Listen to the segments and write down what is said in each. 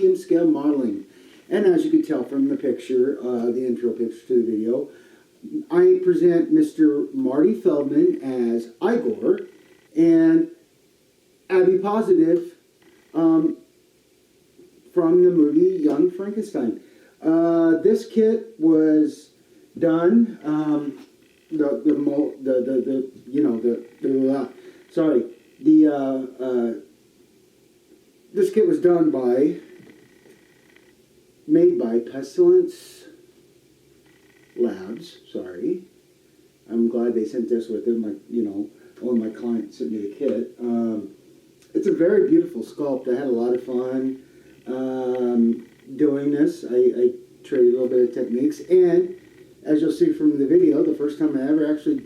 sim scale modeling. And as you can tell from the picture, the intro picture to the video, I present Mr. Marty Feldman as Igor and Abby Positive from the movie Young Frankenstein. This kit was done. This kit was done made by Pestilence Labs. Sorry, I'm glad they sent this with them. One of my clients sent me the kit. It's a very beautiful sculpt. I had a lot of fun doing this. I traded a little bit of techniques, and as you'll see from the video, the first time I ever actually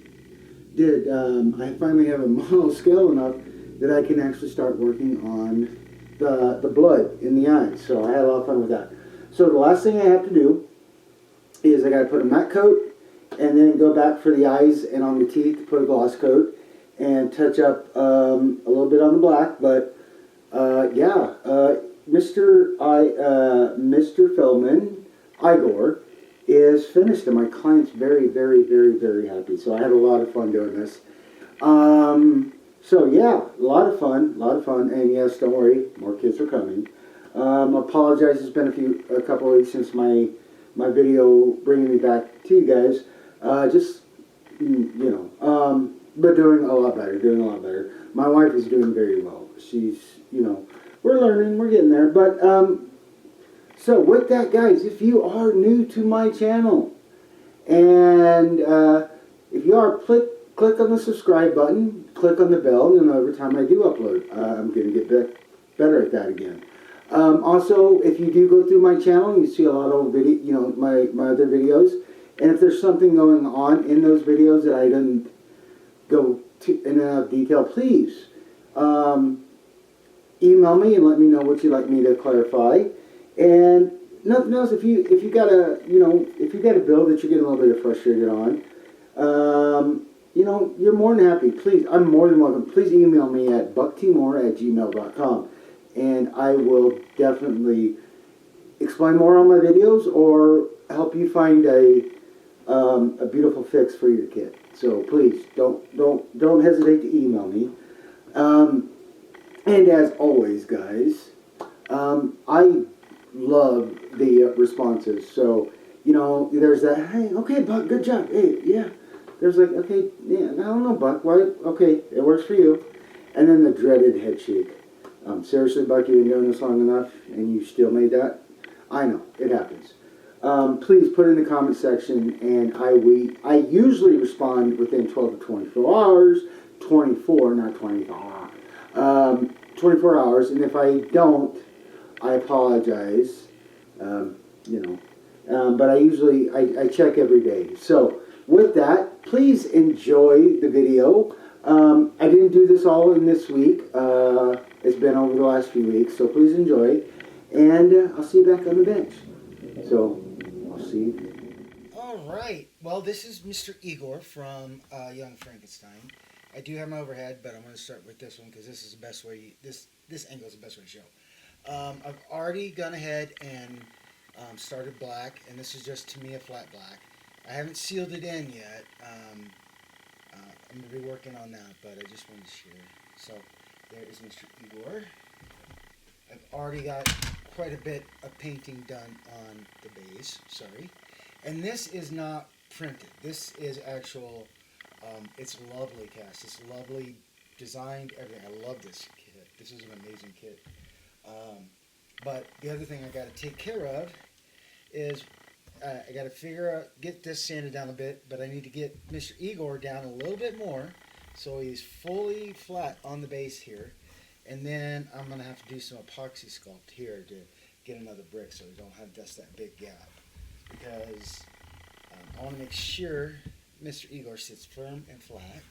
did, I finally have a model scale enough that I can actually start working on the blood in the eyes. So I had a lot of fun with that. So the last thing I have to do is I got to put a matte coat and then go back for the eyes and on the teeth, put a gloss coat and touch up a little bit on the black. But Mr. Feldman, Igor, is finished, and my client's very, very, very, very happy. So I had a lot of fun doing this. So yeah, a lot of fun, and yes, don't worry, more kids are coming. Apologize, it's been a couple of weeks since my video bringing me back to you guys. But doing a lot better. My wife is doing very well. She's, we're learning, we're getting there. But so with that, guys, if you are new to my channel, and if you are, click on the subscribe button, click on the bell, and every time I do upload, I'm going to get better at that again. Also, if you do go through my channel, you see a lot of video, my other videos, and if there's something going on in those videos that I didn't go in enough detail, please email me and let me know what you'd like me to clarify. And nothing else, if you got a bill that you're getting a little bit frustrated on, you're more than happy. Please, I'm more than welcome. Please email me at bucktmore@gmail.com, and I will definitely explain more on my videos or help you find a beautiful fix for your kit. So please don't hesitate to email me. And as always, guys, I love the responses. So there's that, hey, okay, Buck, good job, hey, yeah. There's like, okay, yeah, I don't know, Buck, why? Okay, it works for you. And then the dreaded head shake. Seriously, Buck, you've been doing this long enough, and you still made that? I know, it happens. Please put it in the comment section, and I usually respond within 12 to 24 hours. 24, not 24. 24 hours, and if I don't, I apologize. But I check every day. So with that, please enjoy the video. I didn't do this all in this week. It's been over the last few weeks, so please enjoy. And I'll see you back on the bench. So I'll see you. All right. Well, this is Mr. Igor from Young Frankenstein. I do have my overhead, but I'm going to start with this one because this is the best way. This angle is the best way to show. I've already gone ahead and started black, and this is just, to me, a flat black. I haven't sealed it in yet. I'm going to be working on that, but I just wanted to share. So there is Mr. Igor. I've already got quite a bit of painting done on the base. Sorry. And this is not printed. This is actual, it's lovely cast. It's lovely designed, everything. I love this kit. This is an amazing kit. But the other thing I got to take care of is I got to get this sanded down a bit, but I need to get Mr. Igor down a little bit more so he's fully flat on the base here. And then I'm going to have to do some epoxy sculpt here to get another brick so we don't have just that big gap. Because I want to make sure Mr. Igor sits firm and flat.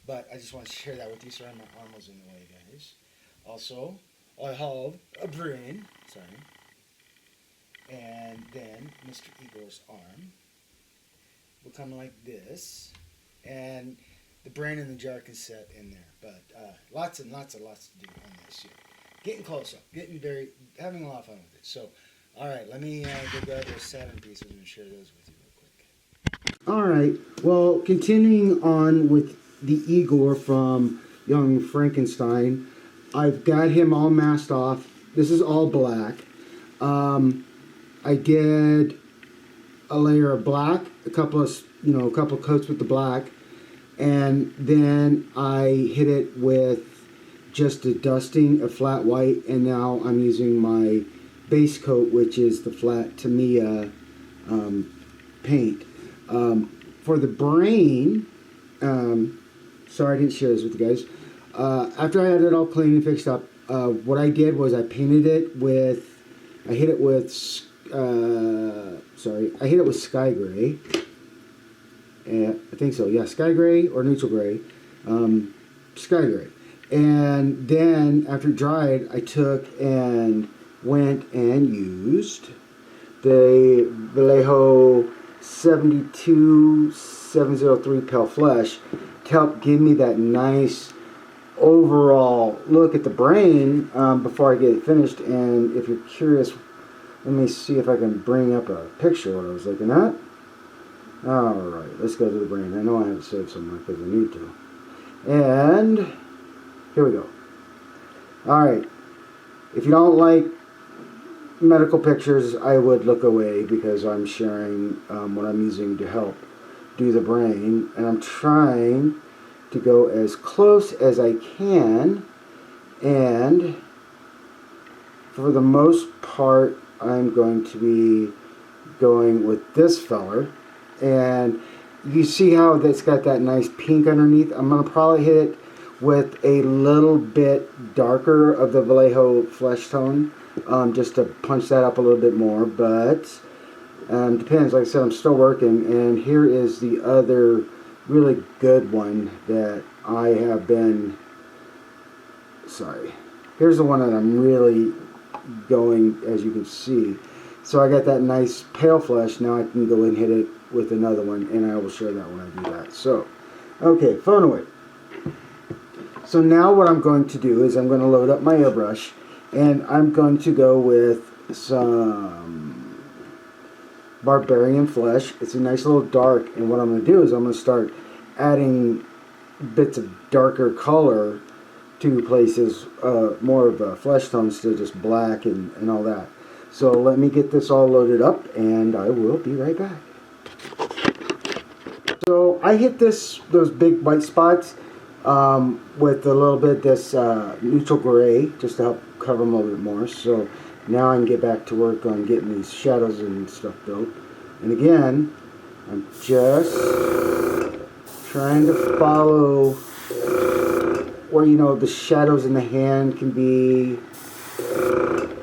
But I just want to share that with you. Sorry, my arm was in the way, guys. Also, I have a brain. Sorry. And then Mr. Igor's arm will come like this. And the brain and the jar can set in there. But lots and lots to do on this here. getting close up, having a lot of fun with it. So, all right, let me go grab those satin pieces and share those with you real quick. All right. Well, continuing on with the Igor from Young Frankenstein, I've got him all masked off. This is all black. I did a layer of black, a couple of coats with the black, and then I hit it with just a dusting of flat white, and now I'm using my base coat, which is the flat Tamiya paint. For the brain, sorry I didn't share this with you guys. After I had it all clean and fixed up, what I did was I hit it with sky gray. I think so, yeah, sky gray or neutral gray, sky gray. And then after it dried, I took and went and used the Vallejo 72703 Pale Flesh to help give me that nice overall look at the brain before I get it finished. And if you're curious, let me see if I can bring up a picture of what I was looking at. Alright, let's go to the brain. I know I have it saved somewhere because I need to. And here we go. Alright, if you don't like medical pictures, I would look away because I'm sharing what I'm using to help do the brain. And I'm trying to go as close as I can. And for the most part, I'm going to be going with this feller. And you see how that's got that nice pink underneath? I'm going to probably hit it with a little bit darker of the Vallejo flesh tone, just to punch that up a little bit more. But depends. Like I said, I'm still working. And here is the other really good one that I have been... Sorry. Here's the one that I'm really going, as you can see. So I got that nice pale flesh. Now I can go and hit it with another one, and I will share that when I do that. So, okay, phone away. So now what I'm going to do is I'm going to load up my airbrush, and I'm going to go with some Barbarian Flesh. It's a nice little dark, and what I'm going to do is I'm going to start adding bits of darker color to places, more of a flesh tone instead of just black and all that. So let me get this all loaded up, and I will be right back. So I hit those big white spots with a little bit this neutral gray just to help cover them a little bit more. So now I can get back to work on getting these shadows and stuff built. And again, I'm just trying to follow where, the shadows in the hand can be,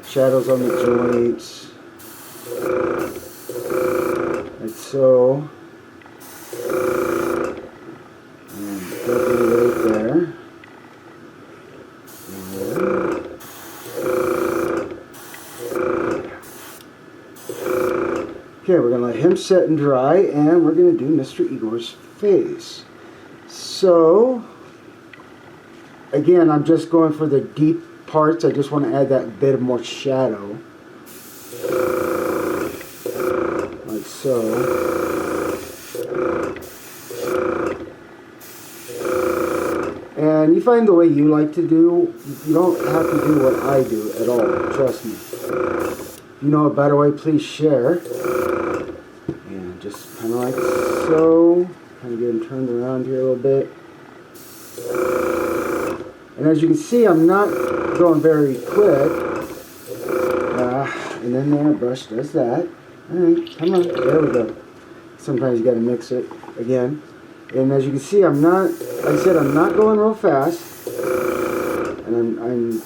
shadows on the joints, like so. And definitely right there. Okay, we're going to let him set and dry, and we're going to do Mr. Igor's face. So, again, I'm just going for the deep parts. I just want to add that bit of more shadow. Like so. And you find the way you like to do, you don't have to do what I do at all, trust me. If you know a better way, please share. And just kind of like so. Kind of get them turned around here a little bit. And as you can see, I'm not going very quick. And then the airbrush does that. Alright, come on. There we go. Sometimes you got to mix it again. And as you can see, I'm not, like I said, I'm not going real fast. And I'm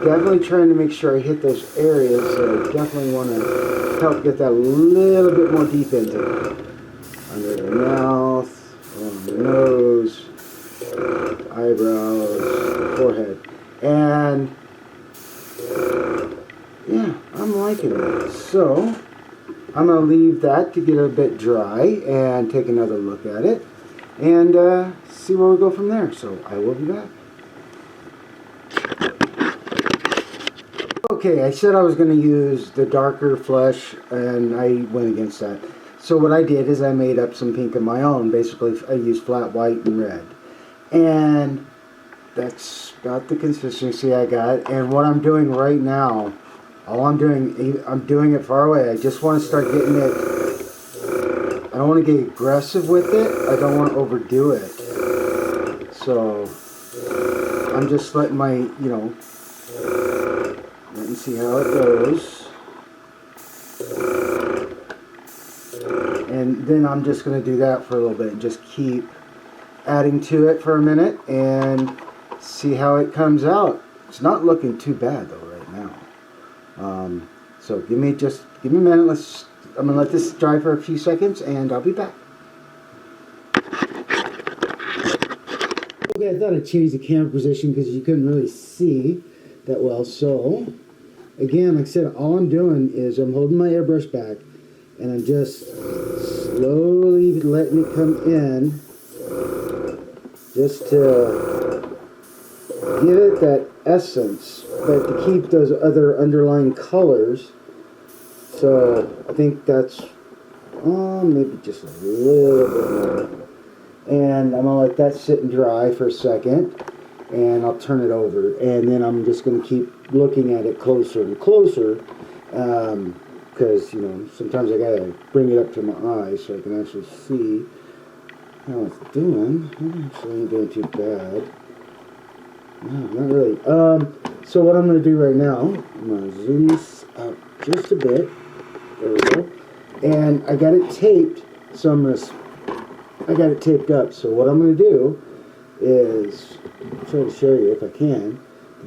definitely trying to make sure I hit those areas. So I definitely want to help get that a little bit more deep into it. Under the mouth, along the nose, eyebrows, forehead. And yeah, I'm liking it. So I'm going to leave that to get a bit dry and take another look at it and see where we go from there. So I will be back. Okay, I said I was going to use the darker flesh, and I went against that. So what I did is I made up some pink of my own. Basically, I used flat white and red. And that's about the consistency I got. And what I'm doing right now, I'm doing it far away. I just want to start getting it. I don't want to get aggressive with it. I don't want to overdo it. So I'm just letting my, let me see how it goes. And then I'm just going to do that for a little bit and just keep adding to it for a minute and see how it comes out. It's not looking too bad though right now. So give me a minute. I'm gonna let this dry for a few seconds and I'll be back. Okay, I thought I'd change the camera position because you couldn't really see that well. So again, like I said, all I'm doing is I'm holding my airbrush back and I'm just slowly letting it come in, just to give it that essence, but to keep those other underlying colors. So I think that's maybe just a little bit more. And I'm going to let that sit and dry for a second, and I'll turn it over. And then I'm just going to keep looking at it closer and closer, because, sometimes I got to bring it up to my eyes so I can actually see how it's doing. Actually ain't doing too bad. No, not really. So what I'm going to do right now, I'm going to zoom this out just a bit. There we go. And I got it taped, so I got it taped up. So what I'm going to do is try to show you if I can.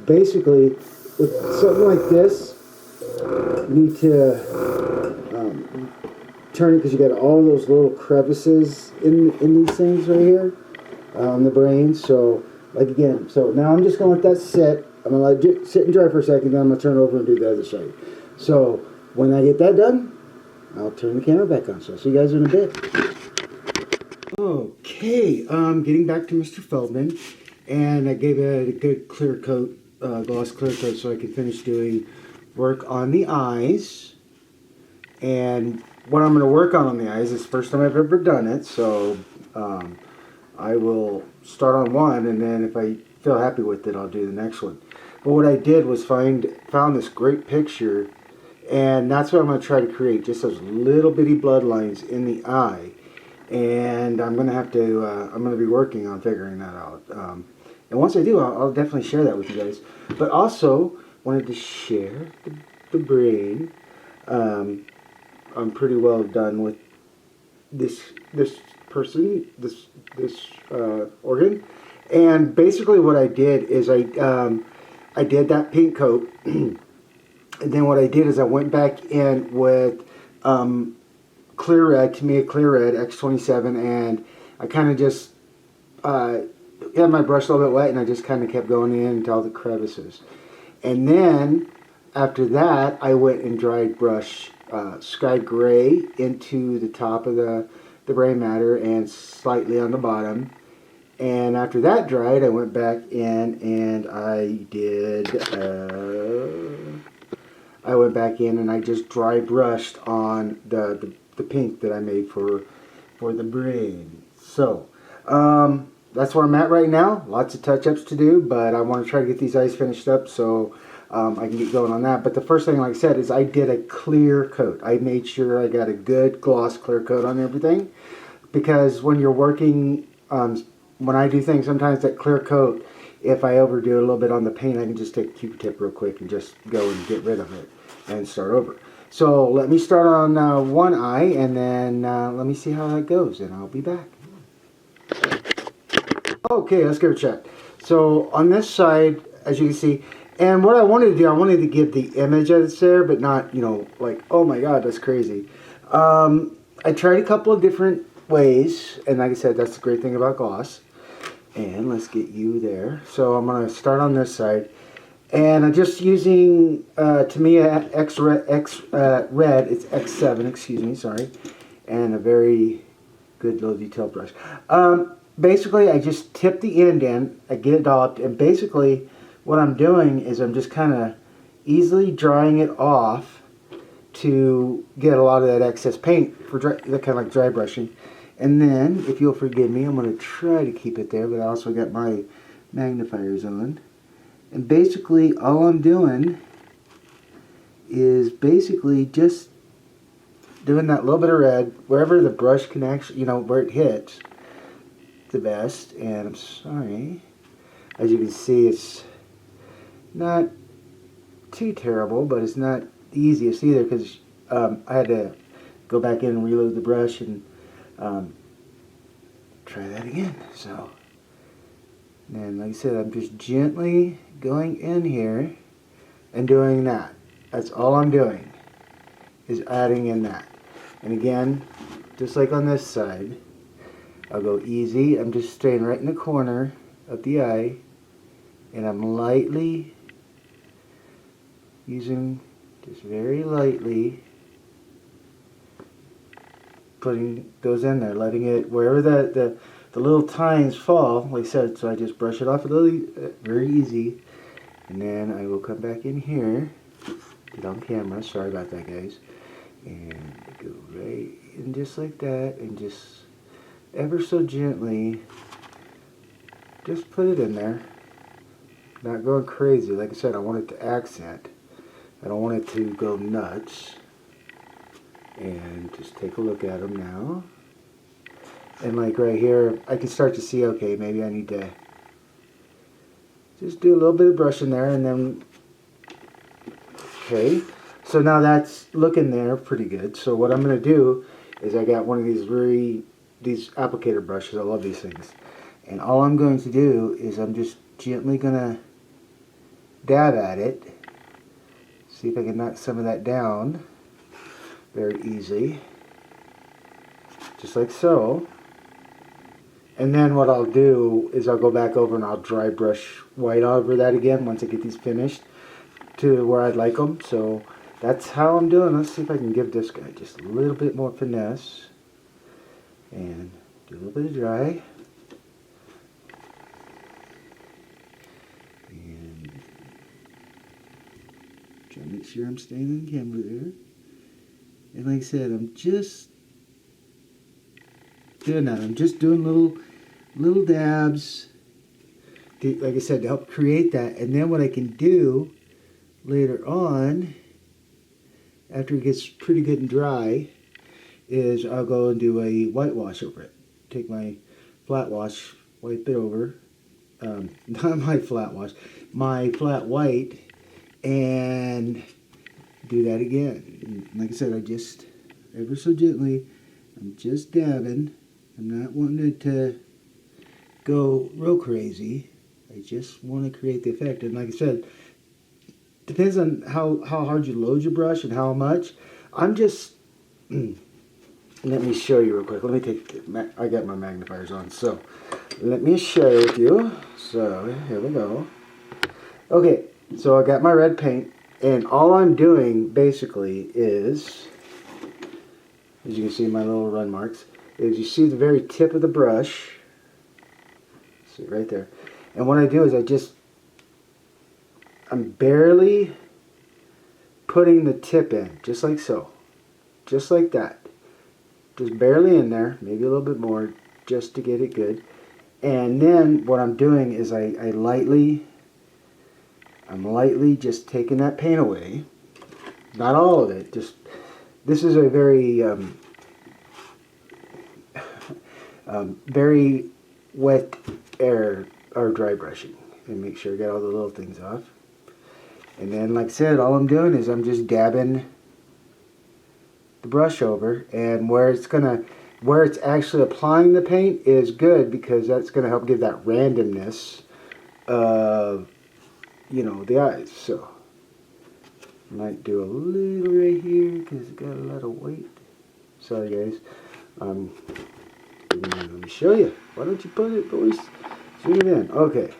Basically, with something like this, you need to turn it because you got all those little crevices in these things right here on the brain. So so now I'm just going to let that sit. I'm going to let it sit and dry for a second, then I'm going to turn it over and do the other side. So when I get that done, I'll turn the camera back on. So I'll see you guys in a bit. Okay, getting back to Mr. Feldman, and I gave it a good clear coat, gloss clear coat, so I can finish doing work on the eyes. And what I'm going to work on the eyes is the first time I've ever done it, so I will start on one, and then if I feel happy with it, I'll do the next one. But what I did was found this great picture, and that's what I'm going to try to create, just those little bitty bloodlines in the eye. And I'm going to have to, I'm going to be working on figuring that out. And once I do, I'll definitely share that with you guys. But also, wanted to share the brain. I'm pretty well done with this person, this organ. And basically what I did is I did that pink coat. And then what I did is I went back in with clear red, Tamiya clear red, X27, and I kind of just had my brush a little bit wet, and I just kind of kept going in into all the crevices. And then after that, I went and dried brush sky gray into the top of the gray matter and slightly on the bottom. And after that dried, I went back in and I went back in and I just dry brushed on the pink that I made for the brain. So that's where I'm at right now. Lots of touch-ups to do, but I want to try to get these eyes finished up so I can get going on that. But the first thing, like I said, is I did a clear coat. I made sure I got a good gloss clear coat on everything, because when you're working, when I do things, sometimes that clear coat, if I overdo it a little bit on the paint, I can just take a Q-tip real quick and just go and get rid of it and start over. So let me start on one eye, and then let me see how that goes, and I'll be back. Okay, let's give it a check. So on this side, as you can see, and what I wanted to do, I wanted to give the image that's there, but not, like, oh my god, that's crazy. I tried a couple of different ways, and like I said, that's the great thing about gloss. And let's get you there. So I'm going to start on this side. And I'm just using Tamiya X red, it's X7, excuse me, sorry. And a very good low detail brush. Basically, I just tip the end in, I get it dolloped, and basically what I'm doing is I'm just kind of easily drying it off to get a lot of that excess paint for dry, that kind of like dry brushing. And then, if you'll forgive me, I'm going to try to keep it there, but I also got my magnifiers on. And basically, all I'm doing is basically just doing that little bit of red wherever the brush can actually, where it hits the best. And I'm sorry, as you can see, it's not too terrible, but it's not the easiest either, because I had to go back in and reload the brush and try that again. So, and like I said, I'm just gently going in here and doing that. That's all I'm doing, is adding in that. And again, just like on this side, I'll go easy. I'm just staying right in the corner of the eye, and I'm lightly using, just very lightly, putting those in there, letting it, wherever the little tines fall, like I said, so I just brush it off a little, very easy. And then I will come back in here, get on camera, sorry about that, guys. And go right in just like that, and just ever so gently, just put it in there. Not going crazy. Like I said, I want it to accent. I don't want it to go nuts. And just take a look at them now. And like right here, I can start to see, okay, maybe I need to just do a little bit of brushing there, and then, okay. So now that's looking there pretty good. So what I'm going to do is, I got one of these these applicator brushes. I love these things. And all I'm going to do is I'm just gently going to dab at it. See if I can knock some of that down very easily. Just like so. And then what I'll do is I'll go back over and I'll dry brush white over that again once I get these finished to where I'd like them. So that's how I'm doing. Let's see if I can give this guy just a little bit more finesse. And do a little bit of dry. And try to make sure I'm staying on camera there. And like I said, I'm just doing that. I'm just doing little dabs, like I said, to help create that. And then what I can do later on, after it gets pretty good and dry, is I'll go and do a whitewash over it. Take my flat wash, wipe it over. Not my flat wash, my flat white, and do that again. And like I said, I just, ever so gently, I'm just dabbing. I'm not wanting it to go real crazy. I just want to create the effect. And like I said, depends on how hard you load your brush and how much. I'm just, let me show you real quick. Let me take, I got my magnifiers on. So, let me share with you. So, here we go. Okay, so I got my red paint. And all I'm doing, basically, is, as you can see my little run marks, is you see the very tip of the brush. See right there. And what I do is I'm barely putting the tip in, just like so. Just like that. Just barely in there, maybe a little bit more, just to get it good. And then what I'm doing is I'm lightly just taking that paint away. Not all of it, just, this is a very, very wet air or dry brushing, and make sure I get all the little things off. And then, like I said, all I'm doing is I'm just dabbing the brush over, and where it's actually applying the paint is good, because that's gonna help give that randomness of, the eyes. So might do a little right here because it's got a lot of weight. Sorry, guys. Let me show you. Why don't you put it, boys? Zoom it in. Okay.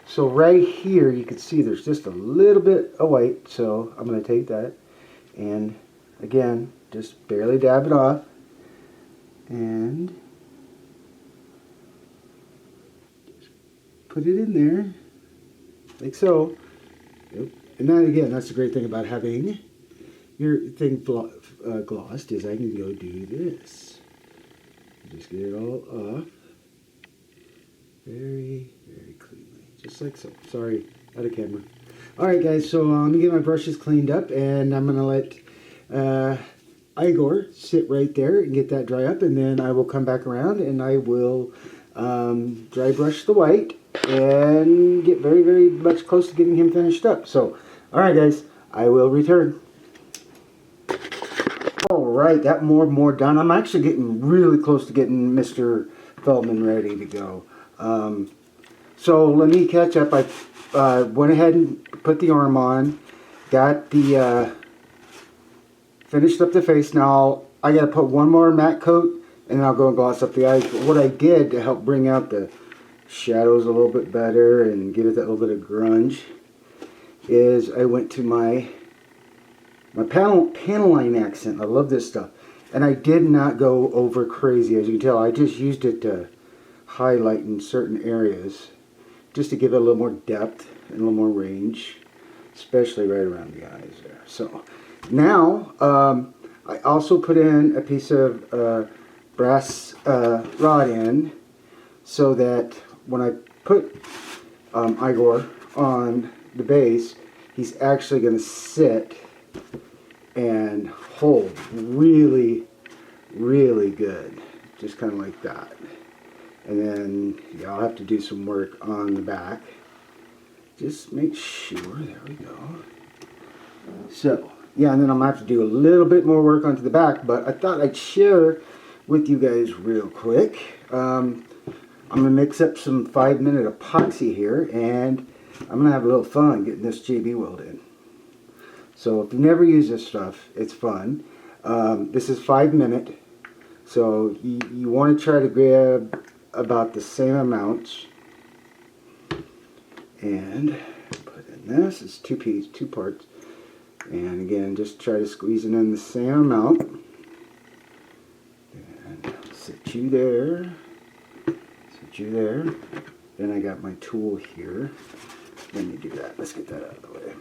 So right here, you can see there's just a little bit of white. So I'm going to take that and, again, just barely dab it off. And just put it in there, like so. And that, again, that's the great thing about having your thing glossed, is I can go do this. Just get it all off. Very, very cleanly. Just like so. Sorry, out of camera. Alright guys, so let me get my brushes cleaned up, and I'm going to let Eye-Gore sit right there and get that dry up, and then I will come back around and I will dry brush the white and get very, very much close to getting him finished up. So, alright guys, I will return. Alright, that more done. I'm actually getting really close to getting Mr. Feldman ready to go. So let me catch up. I went ahead and put the arm on, got the finished up the face. Now I got to put one more matte coat, and then I'll go and gloss up the eyes. But what I did to help bring out the shadows a little bit better and give it that little bit of grunge is I went to my panel line accent. I love this stuff, and I did not go over crazy. As you can tell, I just used it to highlight in certain areas, just to give it a little more depth and a little more range, especially right around the eyes there. So now I also put in a piece of brass rod in, so that when I put Igor on the base, he's actually going to sit and hold really, really good, just kind of like that. And then, yeah, I'll have to do some work on the back. Just make sure, there we go. So, yeah, and then I'm going to have to do a little bit more work onto the back, but I thought I'd share with you guys real quick. I'm going to mix up some 5-minute epoxy here, and I'm going to have a little fun getting this JB weld in. So if you've never used this stuff, it's fun. This is 5-minute, so you want to try to grab about the same amounts, and put in this. It's two parts, and again, just try to squeeze it in the same amount, and sit you there, then I got my tool here. Let me do that. Let's get that out of the way.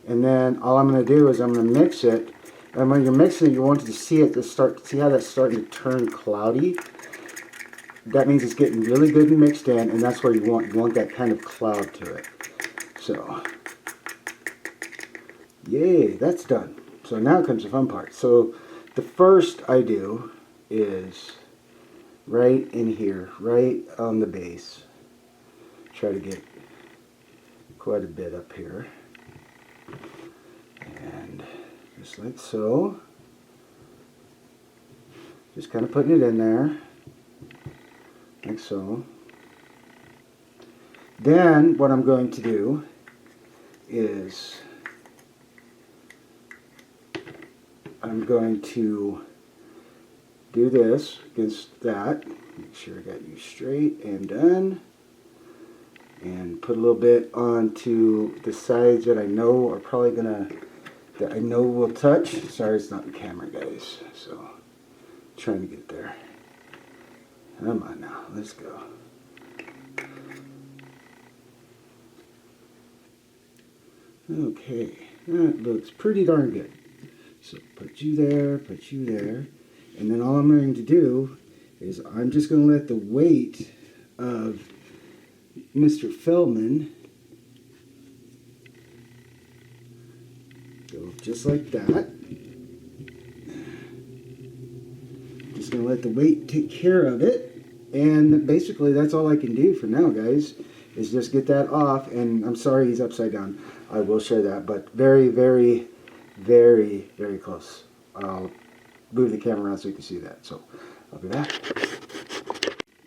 And then all I'm going to do is I'm going to mix it, and when you're mixing it, you want to see it see how that's starting to turn cloudy. That means it's getting really good and mixed in, and that's where you want that kind of cloud to it. So, yay, that's done. So now comes the fun part. So the first I do is right in here, right on the base. Try to get quite a bit up here. And just like so. Just kind of putting it in there. Like so. Then what I'm going to do is I'm going to do this against that. Make sure I got you straight and done. And put a little bit onto the sides that I know are probably that I know will touch. Sorry, it's not in camera, guys. So, trying to get there. Come on now, let's go. Okay, that looks pretty darn good. So put you there, and then all I'm going to do is I'm just going to let the weight of Mr. Feldman go just like that. Just going to let the weight take care of it, and basically that's all I can do for now, guys, is just get that off. And I'm sorry he's upside down. I will share that, but very, very, very, very close. I'll move the camera around so you can see that. So I'll be back.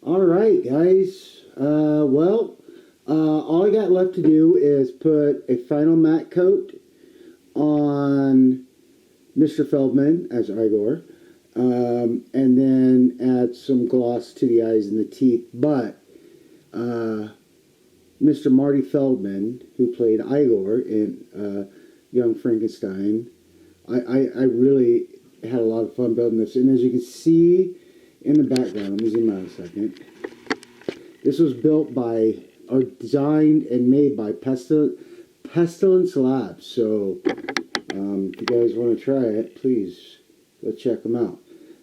All right, guys. All I got left to do is put a final matte coat on Mr. Feldman as Igor, and then add some gloss to the eyes and the teeth. But Mr. Marty Feldman, who played Igor in Young Frankenstein, I really had a lot of fun building this. And as you can see in the background, let me zoom out a second. This was built by, or designed and made by Pestilence Pestilence Labs. So if you guys want to try it, please go check them out.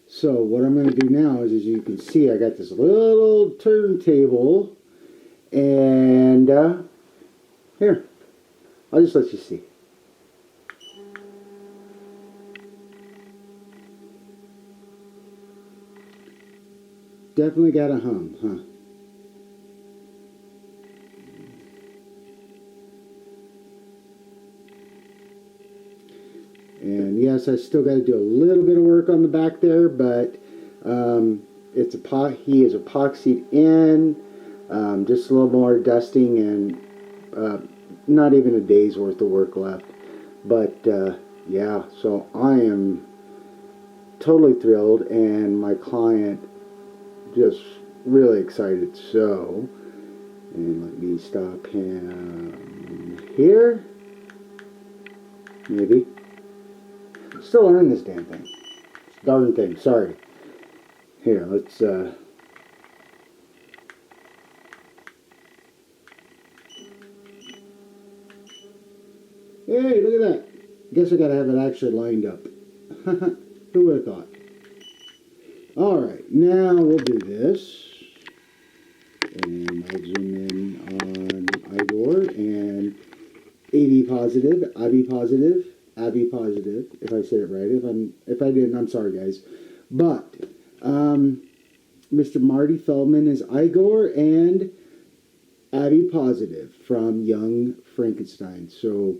So what I'm going to do now is, as you can see, I got this little turntable, and here, I'll just let you see. Definitely got a hum, huh? And yes, I still got to do a little bit of work on the back there, but he is epoxied in. Just a little more dusting and not even a day's worth of work left. But yeah, so I am totally thrilled, and my client just really excited. So, and let me stop him here. Maybe. Still learning this damn thing. Darn thing. Sorry. Here, let's Hey, look at that. Guess I gotta have it actually lined up. Who would have thought? Alright, now we'll do this. And I'll zoom in on Eye-Gore and AB positive, AB positive, AB positive, if I said it right. If I didn't, I'm sorry guys. But Mr. Marty Feldman is Eye-Gore and AB positive from Young Frankenstein. So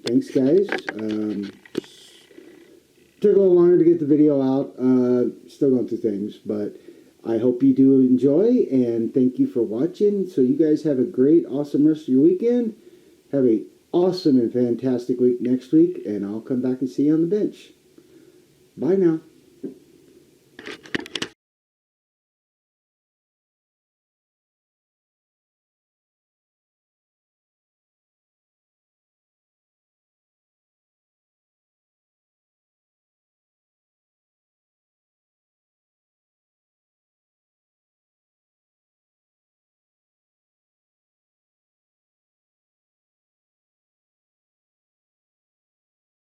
thanks guys. Took a little longer to get the video out. Still going through things, but I hope you do enjoy, and thank you for watching. So you guys have a great, awesome rest of your weekend. Have a awesome and fantastic week next week, and I'll come back and see you on the bench. Bye now.